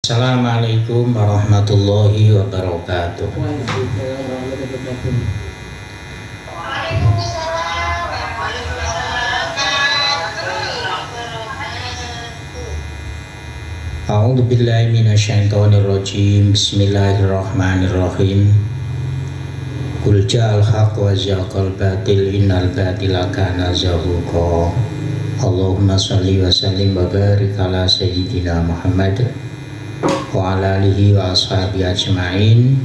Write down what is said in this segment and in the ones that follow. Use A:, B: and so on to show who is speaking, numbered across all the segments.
A: Assalamualaikum warahmatullahi wabarakatuh. A'udzu billahi minasyaitonir rajim. Bismillahirrahmanirrahim. Qul ja'al haqq wa zaqal batil innal batila kana zahuqa. Allahumma shalli wa sallim wa barik ala sayyidina Muhammad wa ala alihi wa ashabi ajma'in.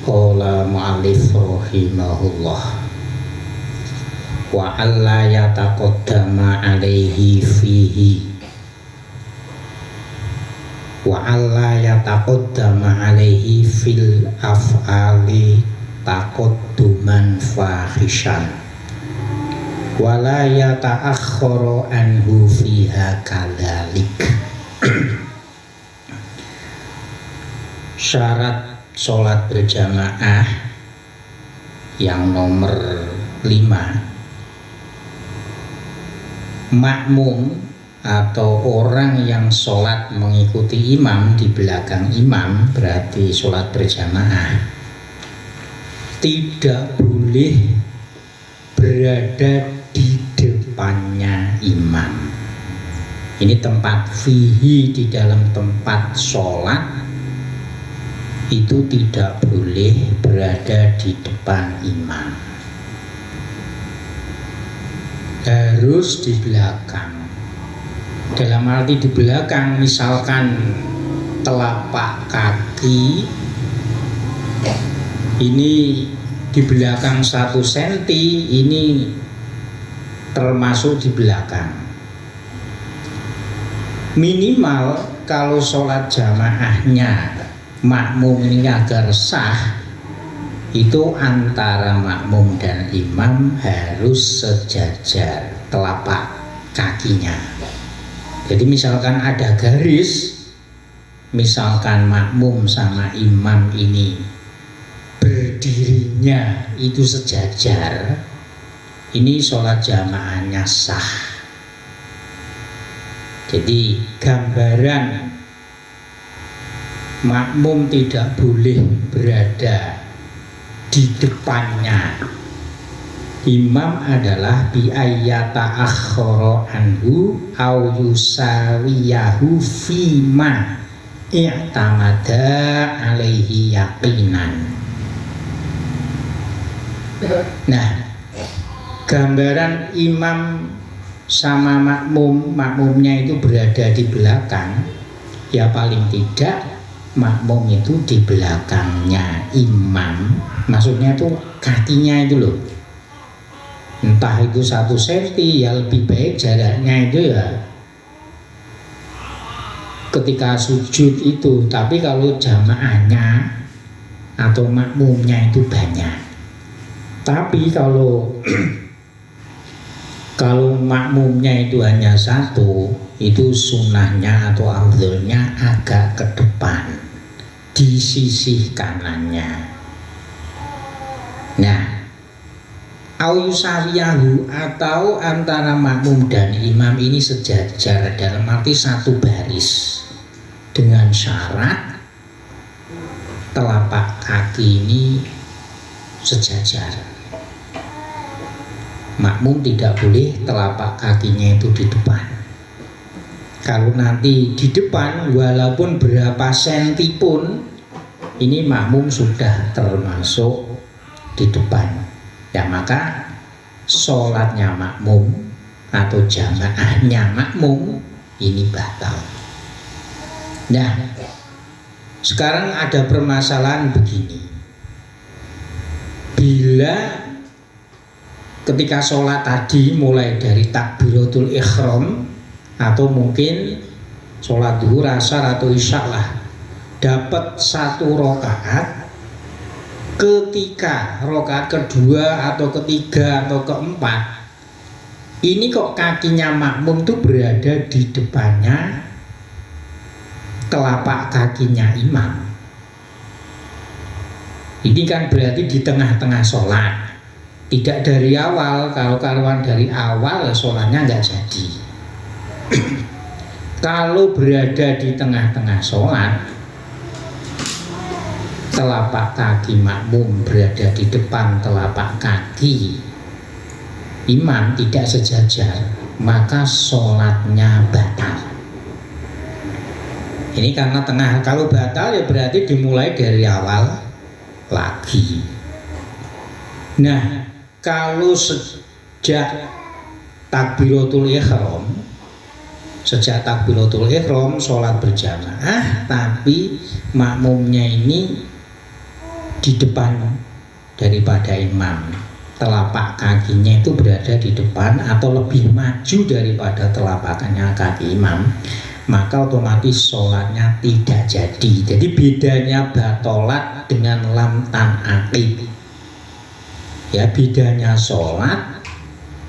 A: Qala mu'allif rahimahullah wa alla yataqaddama alaihi fihi wa alla yataqaddama alaihi fil af'ali taqadduman fahishan wa la yata'akhkharu anhu fiha kadzalik. Syarat sholat berjamaah yang nomor 5, makmum atau orang yang sholat mengikuti imam di belakang imam, berarti sholat berjamaah, tidak boleh berada di depannya imam. Ini tempat fihi, di dalam tempat sholat itu tidak boleh berada di depan imam, harus di belakang. Dalam arti di belakang, misalkan telapak kaki ini di belakang 1 cm, ini termasuk di belakang. Minimal kalau sholat jamaahnya makmum ini agar sah, itu antara makmum dan imam harus sejajar telapak kakinya. Jadi misalkan ada garis, misalkan makmum sama imam ini berdirinya itu sejajar, ini sholat jamaahnya sah. Jadi gambaran makmum tidak boleh berada di depannya imam adalah bi ayyata akhara anhu au yusawiyahu fima i'tamada alaihi yaqinan. Nah, gambaran imam sama makmumnya itu berada di belakang, ya paling tidak makmum itu di belakangnya imam, maksudnya itu kakinya itu loh, entah itu 1 cm, ya lebih baik jaraknya itu ya ketika sujud itu. Tapi kalau jamaahnya atau makmumnya itu banyak, tapi kalau kalau makmumnya itu hanya 1, itu sunnahnya atau afdhalnya agak ke depan di sisi kanannya. Nah, au yusawiyahu atau antara makmum dan imam ini sejajar, dalam arti 1 baris, dengan syarat telapak kaki ini sejajar. Makmum tidak boleh telapak kakinya itu di depan. Kalau nanti di depan walaupun berapa senti pun, ini makmum sudah termasuk di depan, ya maka sholatnya makmum atau jamaahnya makmum ini batal. Nah, sekarang ada permasalahan begini. Bila ketika sholat tadi mulai dari takbiratul ihram atau mungkin sholat zuhur, asar atau isya lah, dapat 1 rakaat, ketika rakaat kedua atau ketiga atau keempat ini kok kakinya makmum tuh berada di depannya telapak kakinya imam, ini kan berarti di tengah-tengah sholat, tidak dari awal. Kalau karuan dari awal sholatnya nggak jadi. Kalau berada di tengah-tengah sholat, telapak kaki makmum berada di depan telapak kaki imam tidak sejajar, maka sholatnya batal. Ini karena tengah. Kalau batal ya berarti dimulai dari awal lagi. Nah, kalau sejak takbiratul ihram, sholat berjamaah, tapi makmumnya ini di depan daripada imam, telapak kakinya itu berada di depan atau lebih maju daripada telapaknya kaki imam, maka otomatis sholatnya tidak jadi. Jadi bedanya batolat dengan lam tanaqid, ya, bedanya sholat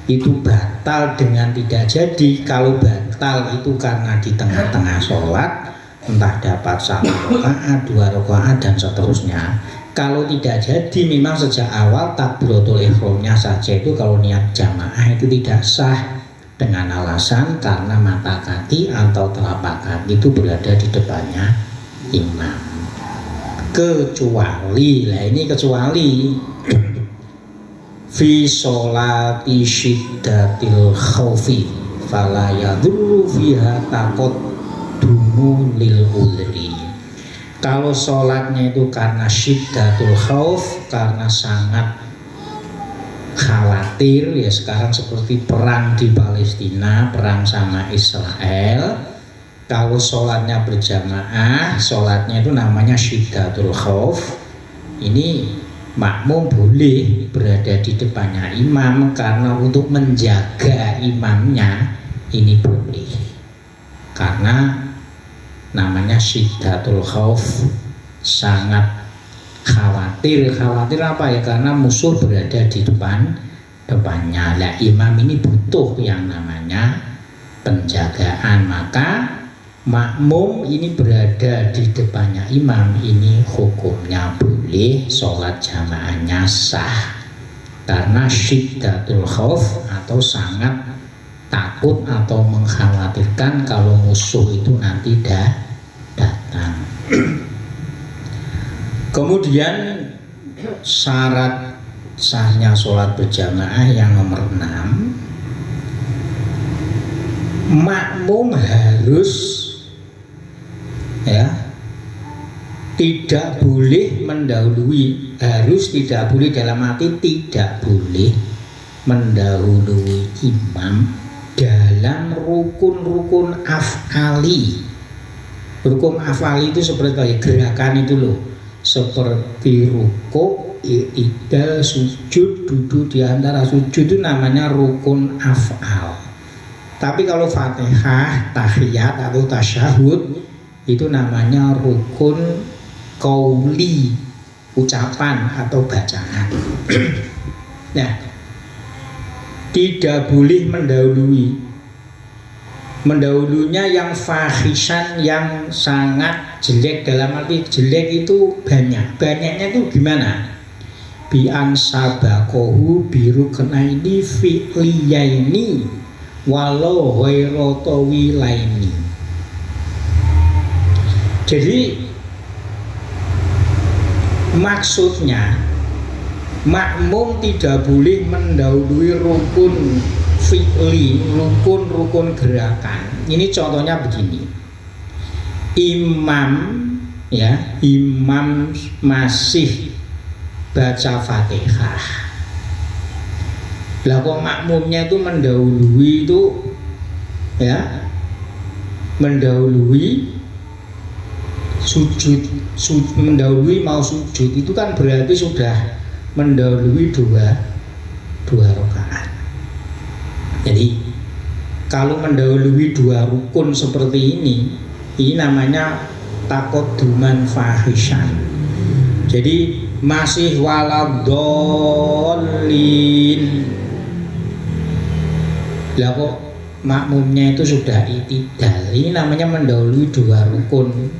A: itu batal dengan tidak jadi. Kalau batal itu karena di tengah-tengah sholat, entah dapat 1 rakaat, 2 rakaat dan seterusnya. Kalau tidak jadi memang sejak awal takbiratul ihramnya saja itu kalau niat jamaah itu tidak sah, dengan alasan karena mata kaki atau telapak kaki itu berada di depannya imam. Kecuali, lah ini kecuali fi sholati syiddatil khaufi fala yadurru fiha taqaddumu lil udhri. Kalau sholatnya itu karena syiddatul khauf, karena sangat khawatir, ya sekarang seperti perang di Palestina, perang sama Israel. Kalau sholatnya berjamaah, sholatnya itu namanya syiddatul khauf, ini makmum boleh berada di depannya imam karena untuk menjaga imamnya, ini boleh. Karena namanya syiddatul khauf, sangat khawatir. Khawatir apa ya? Karena musuh berada di depannya. Lah imam ini butuh yang namanya penjagaan, maka makmum ini berada di depannya imam, ini hukumnya boleh, sholat jamaahnya sah. Karena syiddatul khauf atau sangat takut atau mengkhawatirkan kalau musuh itu nanti datang. Kemudian syarat sahnya sholat berjamaah yang nomor 6, makmum harus, ya, tidak boleh mendahului, harus tidak boleh dalam arti tidak boleh mendahului imam dalam rukun-rukun af'ali. Rukun af'ali itu seperti kayak gerakan itu loh, seperti rukuk, i'tidal, sujud, duduk di antara sujud, itu namanya rukun af'al. Tapi kalau Fatihah, tahiyat atau tasyahud itu namanya rukun qauli, ucapan atau bacaan. Nah, tidak boleh mendahulunya yang fahishan, yang sangat jelek. Dalam arti jelek itu banyaknya itu gimana? Bi an sabaqahu biru kenaini fi'liyaini walau ghairu tawilaini. Jadi maksudnya makmum tidak boleh mendahului rukun fi'li, rukun gerakan. Ini contohnya begini. Imam masih baca Fatihah. Lah kok makmumnya itu mendahului itu, ya, mendahului sujud, mendahului mau sujud, itu kan berarti sudah mendahului dua rakaat. Jadi kalau mendahului 2 rukun seperti ini namanya taqadduman fahishan. Jadi masih waladhdallin, lah kok makmumnya itu sudah i'tidal, ini namanya mendahului 2 rukun.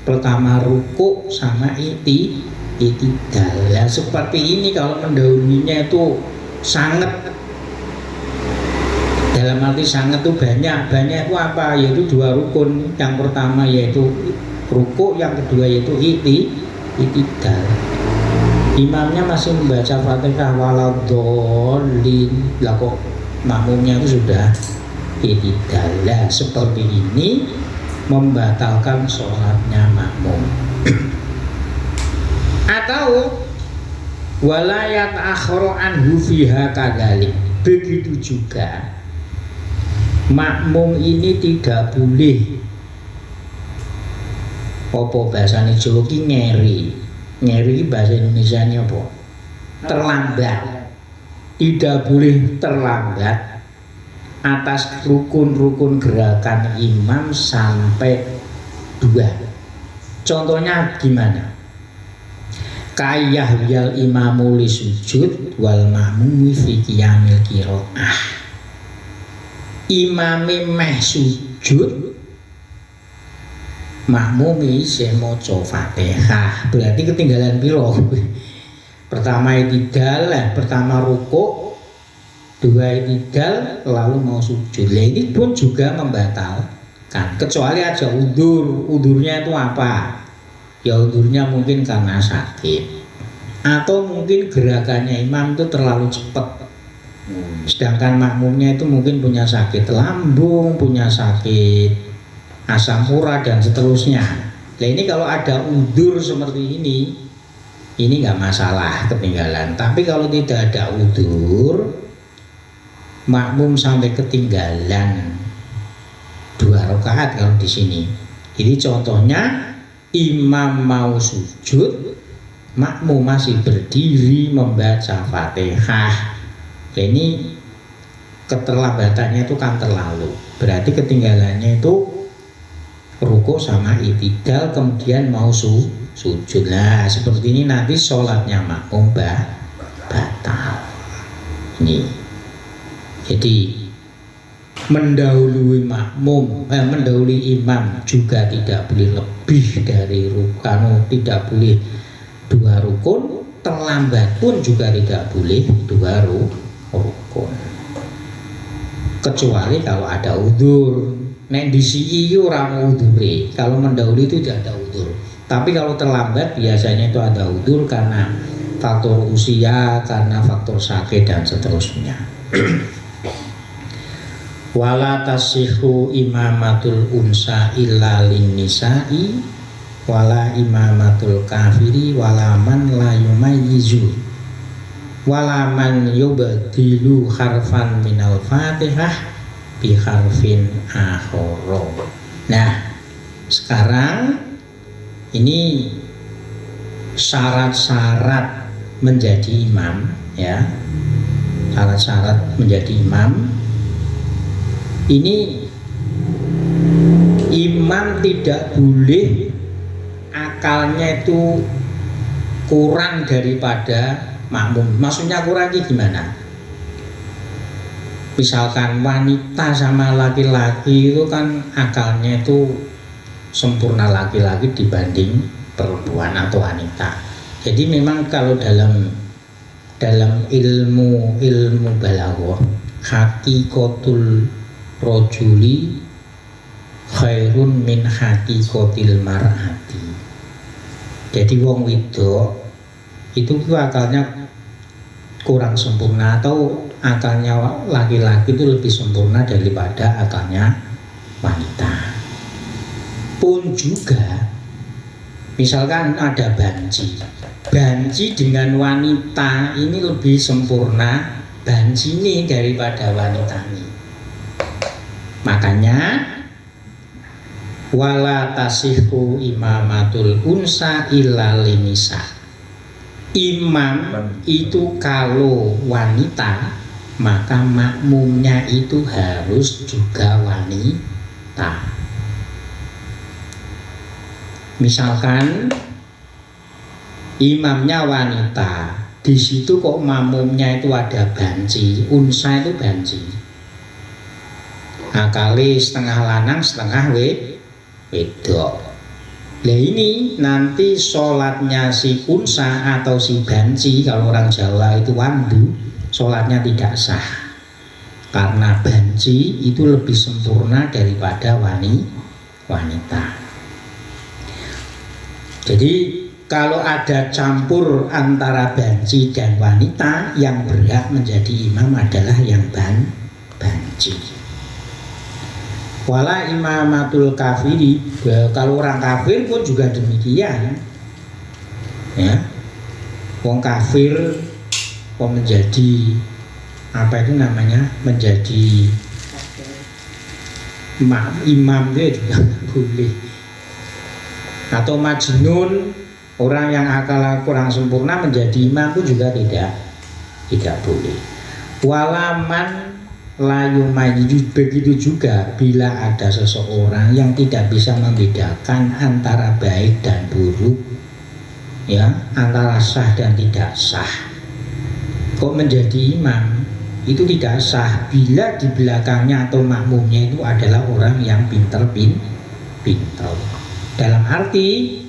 A: Pertama rukuk sama i'tidal. Ya, seperti ini kalau mendahulunya itu sangat, dalam arti sangat itu banyak itu apa? Yaitu 2 rukun. Yang pertama yaitu rukuk, yang kedua yaitu i'tidal. Imamnya masih membaca Fatihah waladhdallin, lah kok makmumnya itu sudah i'tidal. Lah seperti ini membatalkan sholatnya makmum. Atau walayat akhro anhu fiha kadalik. Begitu juga makmum ini tidak boleh apa bahasane Jawa ki ngeri bahasa Indonesianya apa? Terlambat. Tidak boleh terlambat atas rukun-rukun gerakan imam sampai 2. Contohnya gimana? Kayah yal imamu li sujud wal ma'mumi fi qiyamil qiraah. Imame meh sujud, makmumi isih maca Fatihah. Berarti ketinggalan piro? Pertama i'tidal, pertama rukuk, 2 i'tidal, lalu mau sujud. Lah ini pun juga membatalkan, kecuali ada udzur. Udzurnya itu apa? Ya udurnya mungkin karena sakit, atau mungkin gerakannya imam itu terlalu cepat, sedangkan makmumnya itu mungkin punya sakit lambung, punya sakit asam urat dan seterusnya. Nah ini kalau ada udur seperti ini nggak masalah ketinggalan. Tapi kalau tidak ada udur, makmum sampai ketinggalan 2 rakaat kalau di sini. Ini contohnya imam mau sujud, makmum masih berdiri membaca Fatihah. Ini keterlambatannya itu kan terlalu. Berarti ketinggalannya itu rukuk sama i'tidal, kemudian mau sujud. Nah seperti ini nanti sholatnya makmum batal. Ini jadi mendahului makmum, mendahului imam juga tidak boleh lebih dari rukun, tidak boleh 2 rukun. Terlambat pun juga tidak boleh 2 rukun, kecuali kalau ada udzur. Nek disi ora ono udzure, kalau mendahului itu tidak ada udzur. Tapi kalau terlambat biasanya itu ada udzur karena faktor usia, karena faktor sakit dan seterusnya. Wala tasihu imamatul unsa illa lin nisa'i wala imamatul kafiri wala man la yumayyizu wala man yubdilu harfan minal fatihah bi harfin akhara. Nah sekarang ini syarat-syarat menjadi imam, ya, syarat-syarat menjadi imam. Ini imam tidak boleh akalnya itu kurang daripada makmum. Maksudnya kurang ini gimana? Misalkan wanita sama laki-laki itu kan akalnya itu sempurna laki-laki dibanding perempuan atau wanita. Jadi memang kalau dalam ilmu balaghah, hakikatul rojuli khairun min hakikotil mar'ati. Jadi wong wedok itu akalnya kurang sempurna, atau akalnya laki-laki itu lebih sempurna daripada akalnya wanita. Pun juga misalkan ada banci dengan wanita ini lebih sempurna banci ini daripada wanita ini. Makanya wala tasihu imamatul unsa illa linisa. Imam itu kalau wanita, maka makmumnya itu harus juga wanita. Misalkan imamnya wanita, di situ kok makmumnya itu ada banci, unsa itu banci. Nah, kali setengah lanang setengah wedok. Nah ini nanti sholatnya si unsa atau si banci, kalau orang Jawa itu wandu, sholatnya tidak sah. karena banci itu lebih sempurna daripada wanita. Jadi kalau ada campur antara banci dan wanita, yang berhak menjadi imam adalah yang banci. Wala imamatul kafiri, kalau orang kafir pun juga demikian. Ya, wong kafir kok menjadi apa itu namanya, menjadi imam dia juga boleh. Atau majnun, orang yang akal kurang sempurna menjadi imam pun juga tidak boleh. Walaman layu mayu, begitu juga bila ada seseorang yang tidak bisa membedakan antara baik dan buruk, ya, antara sah dan tidak sah, kok menjadi imam, itu tidak sah bila di belakangnya atau makmumnya itu adalah orang yang pintar. Dalam arti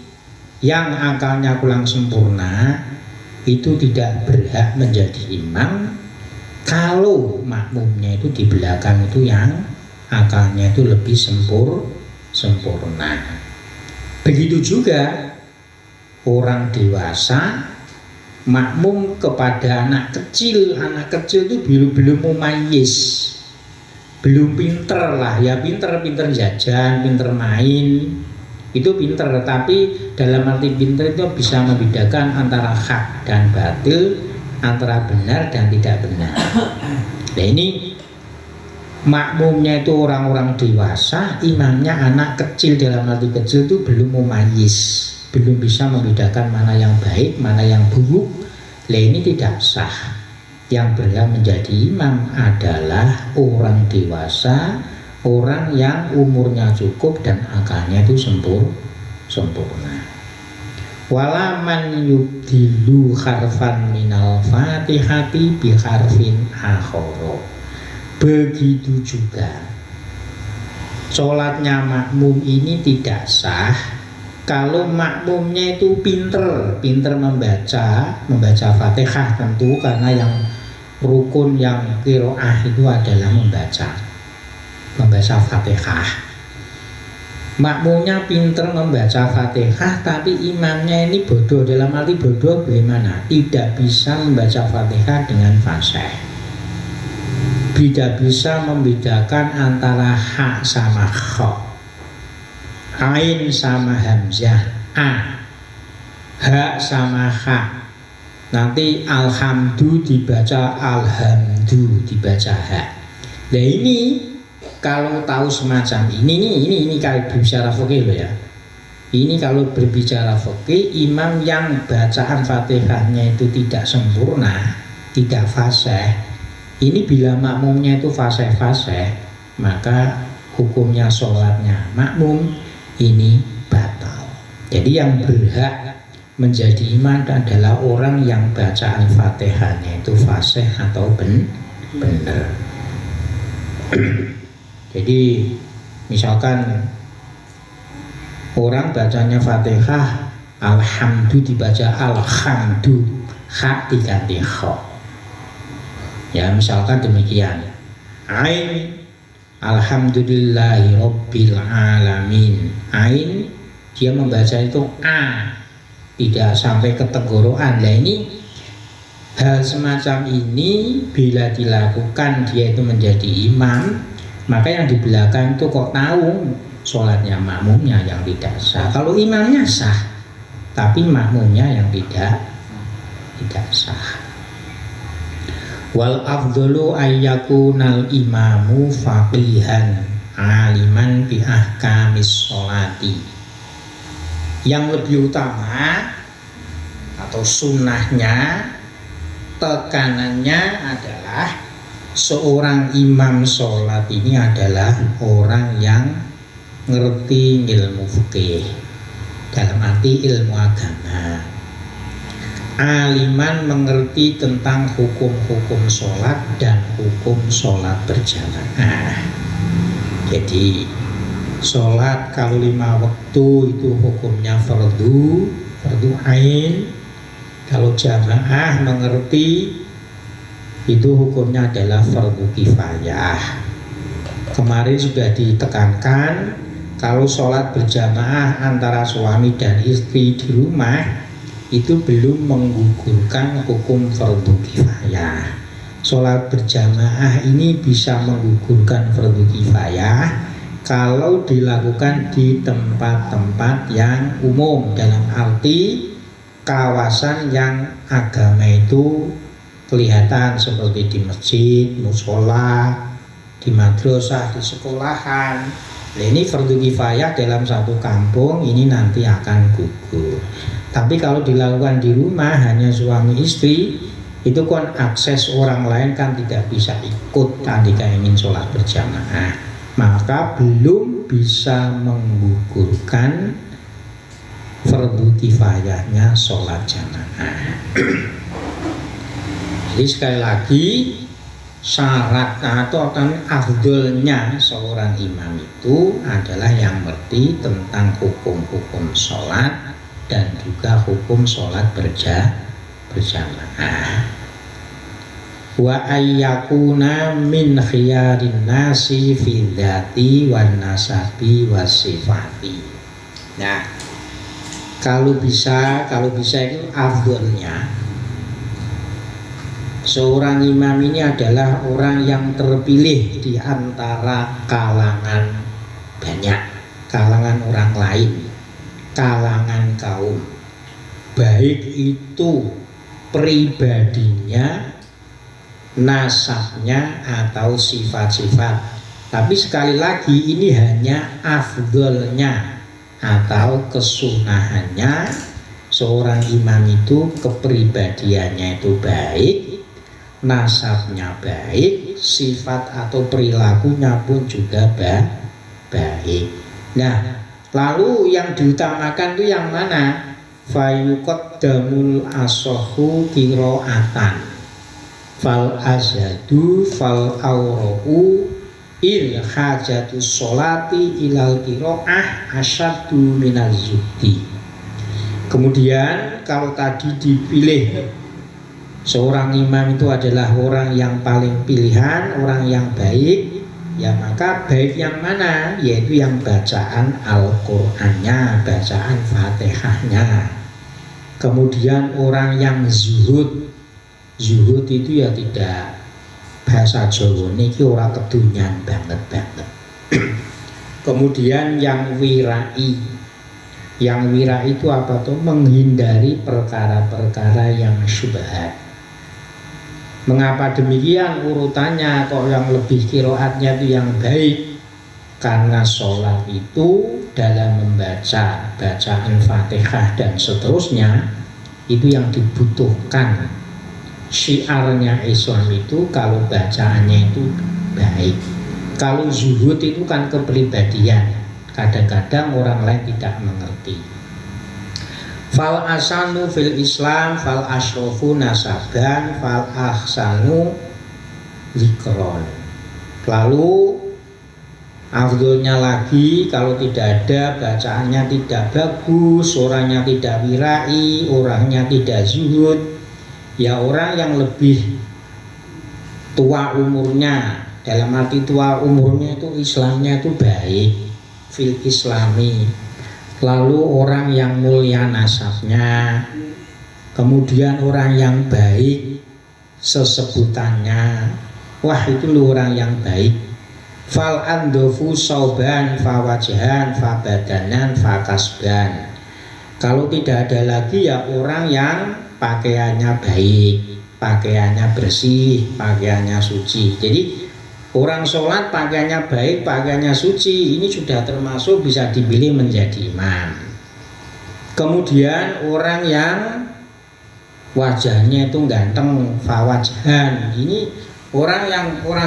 A: yang akalnya kurang sempurna itu tidak berhak menjadi imam kalau makmumnya itu di belakang itu yang akalnya itu lebih sempurna. Begitu juga orang dewasa makmum kepada anak kecil itu belum mumayyiz, belum pinter lah, ya pinter jajan, pinter main, itu pinter, tapi dalam arti pinter itu bisa membedakan antara hak dan batil, antara benar dan tidak benar. Nah ini makmumnya itu orang-orang dewasa, imamnya anak kecil, dalam arti kecil itu belum mumayyiz, belum bisa membedakan mana yang baik, mana yang buruk. Lah ini tidak sah. Yang berhak menjadi imam adalah orang dewasa, orang yang umurnya cukup dan akalnya itu sempurna. Walaman yubdilu harfan minal fatihati bi harfin akhara. Begitu juga sholatnya makmum ini tidak sah kalau makmumnya itu pinter membaca Fatihah, tentu karena yang rukun yang qiraah itu adalah membaca Fatihah. Makmumnya pinter membaca Fatihah tapi imamnya ini bodoh, dalam arti bodoh bagaimana? Tidak bisa membaca Fatihah dengan fasih, tidak bisa membedakan antara ha sama kha, ain sama hamzah, ha sama ha. Nanti alhamdu dibaca alhamdu, dibaca ha. Nah ini kalau tahu semacam ini kalau berbicara fikih loh ya. Ini kalau berbicara fikih, imam yang bacaan Fatihahnya itu tidak sempurna, tidak fasih, ini bila makmumnya itu fasih, maka hukumnya sholatnya makmum ini batal. Jadi yang berhak menjadi imam adalah orang yang bacaan Fatihahnya itu fasih atau benar. Jadi misalkan orang bacanya Fatihah alhamdu dibaca alhamdu, ha diganti kha. Ya misalkan demikian. Ain alhamdulillahi rabbil alamin. Ain dia membaca itu a, tidak sampai ke tenggorokan. Nah ini hal semacam ini bila dilakukan dia itu menjadi imam, maka yang di belakang itu kok tahu sholatnya makmumnya yang tidak sah. Kalau imamnya sah, tapi makmumnya yang tidak sah. Wal afdalu ayyakunal imamu faqihan aliman bi ahkamis sholati. Yang lebih utama atau sunnahnya, tekanannya adalah seorang imam sholat ini adalah orang yang ngerti ilmu fikih, dalam arti ilmu agama. Aliman mengerti tentang hukum-hukum sholat dan hukum sholat berjamaah. Jadi sholat kalau 5 waktu itu hukumnya fardu ain. Kalau jamaah mengerti itu hukumnya adalah fardhu kifayah. Kemarin sudah ditekankan kalau sholat berjamaah antara suami dan istri di rumah itu belum menggugurkan hukum fardhu kifayah. Sholat berjamaah ini bisa menggugurkan fardhu kifayah kalau dilakukan di tempat-tempat yang umum, dalam arti kawasan yang agama itu kelihatan seperti di masjid, musola, di madrasah, di sekolahan. Nah, ini fardhu kifayah dalam satu kampung ini nanti akan gugur. Tapi kalau dilakukan di rumah hanya suami istri, itu kan akses orang lain kan tidak bisa ikut ketika ingin sholat berjamaah, maka belum bisa menggugurkan fardhu kifayahnya sholat jamaah. Jadi sekali lagi syarat atau afdolnya seorang imam itu adalah yang ngerti tentang hukum-hukum sholat dan juga hukum sholat berjamaah. Wa ayyakuna min khiyarin nasi fi dzati wan nasabi wasifati. Nah, kalau bisa itu afdolnya seorang imam ini adalah orang yang terpilih di antara kalangan banyak, kalangan orang lain, kalangan kaum, baik itu pribadinya, nasabnya atau sifat-sifat. Tapi sekali lagi ini hanya afdolnya atau kesunahannya seorang imam itu kepribadiannya itu baik, nasabnya baik, sifat atau perilakunya pun juga baik. Nah, lalu yang diutamakan itu yang mana? Fayuqaddamul asohu qiraatan fal azadu fal aura'u il hajatu sholati ilal qiraah asyaddu minaz zuhdi. Kemudian kalau tadi dipilih seorang imam itu adalah orang yang paling pilihan, orang yang baik, ya maka baik yang mana? Yaitu yang bacaan Al-Qur'annya, bacaan Fatihahnya. Kemudian orang yang zuhud itu ya tidak, bahasa Jawa niki ora kedunyan banget. Kemudian yang wirai, yang wirai itu apa tuh? Menghindari perkara-perkara yang syubhat. Mengapa demikian urutannya? Kok yang lebih kiroatnya itu yang baik? Karena sholat itu dalam membaca bacaan Fatihah dan seterusnya itu yang dibutuhkan. Syiarnya Islam itu kalau bacaannya itu baik. Kalau zuhud itu kan kepribadian, kadang-kadang orang lain tidak mengerti. Fal asanu fil Islam fal asyrafu nasaban fal ahsanu zikron. Lalu afdolnya lagi kalau tidak ada bacaannya tidak bagus, orangnya tidak wirai, orangnya tidak zuhud, ya orang yang lebih tua umurnya, dalam arti tua umurnya itu Islamnya itu baik, fil islami. Lalu orang yang mulia nasabnya, kemudian orang yang baik sesebutannya, wah itu lu orang yang baik. Fal andofu sauban fa wajahan fa badanan fa kasban. Kalau tidak ada lagi ya orang yang pakaiannya baik, pakaiannya bersih, pakaiannya suci. Jadi orang sholat pakaiannya baik, pakaiannya suci, ini sudah termasuk bisa dipilih menjadi imam. Kemudian orang yang wajahnya itu ganteng, fawajahan, ini orang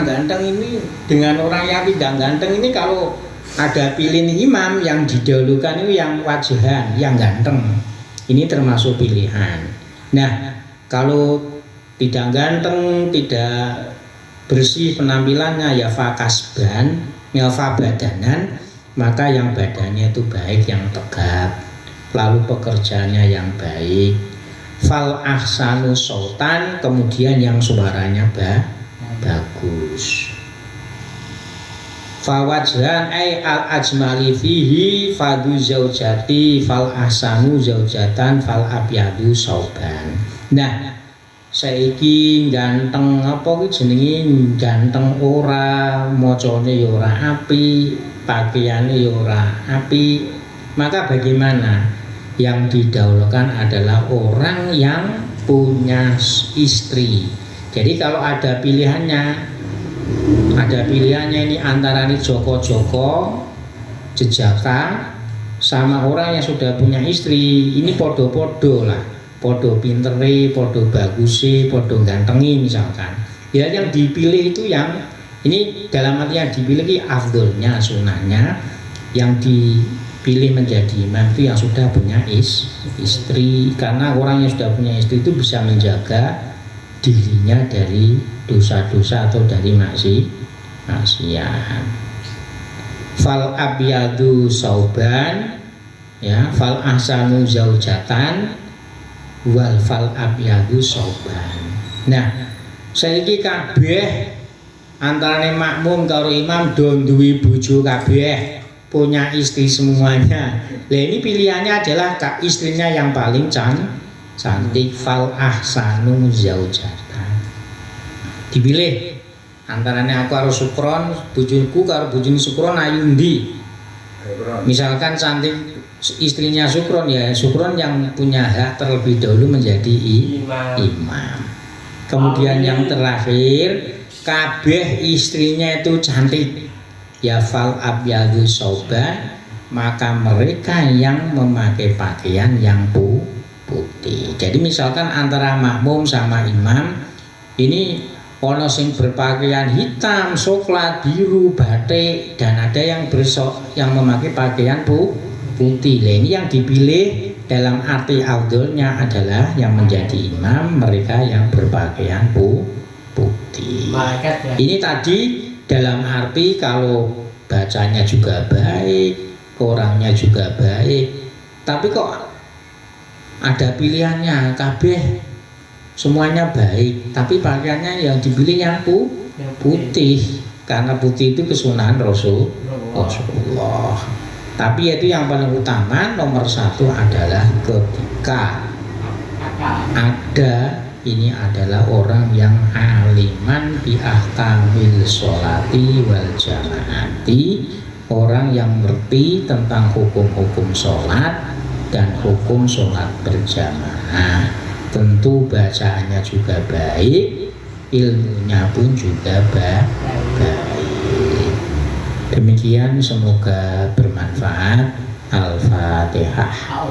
A: ganteng ini dengan orang yang tidak ganteng ini kalau ada pilih imam yang didahulukan itu yang wajahan, yang ganteng. Ini termasuk pilihan. Nah, kalau tidak ganteng, tidak bersih penampilannya ya fakasban, ya fabadanan, maka yang badannya itu baik, yang tegap, lalu pekerjaannya yang baik, fal ahsanu sautan, kemudian yang suaranya bagus. Fawajhan ay al ajmali fihi fadu zaujati fal ahsanu zaujatan fal abyadu sauban. Nah, saiki ganteng apa ki jenenge, ganteng ora, macane ya ora apik, pakaiane ya ora apik. Maka bagaimana? Yang didahulukan adalah orang yang punya istri. Jadi kalau ada pilihannya ini antara ini Joko jejaka sama orang yang sudah punya istri. Ini podo-podo lah, podo pintere, podo bagusi, podo gantengi misalkan. Ya yang dipilih itu yang ini, dalam arti yang dipilih afdolnya, sunahnya yang dipilih menjadi imam itu yang sudah punya istri. Karena orang yang sudah punya istri itu bisa menjaga dirinya dari dosa-dosa atau dari maksiat. Fal abyadu sauban, ya, fal ahsanu zaujatan, wal fal abyadu sauban. Nah, saiki kabeh antarane makmum karo imam do duwe bojo kabeh, punya istri semuanya. Lah ini pilihannya adalah istrinya yang paling cantik, fal ahsanu zaujatan. Dipilih antaranya aku harus Sukron, bojoku karo bojone Sukron ayu ndi. Misalkan cantik istrinya Sukron, ya Sukron yang punya hak terlebih dahulu menjadi imam. Kemudian yang terakhir kabeh istrinya itu cantik, ya fal abyadu sauban, maka mereka yang memakai pakaian yang putih. Jadi misalkan antara makmum sama imam ini ono sing berpakaian hitam, coklat, biru, batik, dan ada yang memakai pakaian putih. Nah, ini yang dipilih dalam arti afdolnya adalah yang menjadi imam mereka yang berpakaian putih. Ini tadi dalam arti kalau bacanya juga baik, orangnya juga baik. Tapi kok ada pilihannya, kabeh semuanya baik, tapi pakaiannya yang dipilih yang putih, karena putih itu kesunahan Rasulullah. Tapi itu yang paling utama, nomor satu adalah ketika ada, ini adalah orang yang aliman bi ahkamil sholati wal jamaati, orang yang mengerti tentang hukum-hukum sholat dan hukum sholat berjamaah. Tentu bacaannya juga baik, ilmunya pun juga baik. Demikian, semoga bermanfaat. Al-Fatihah.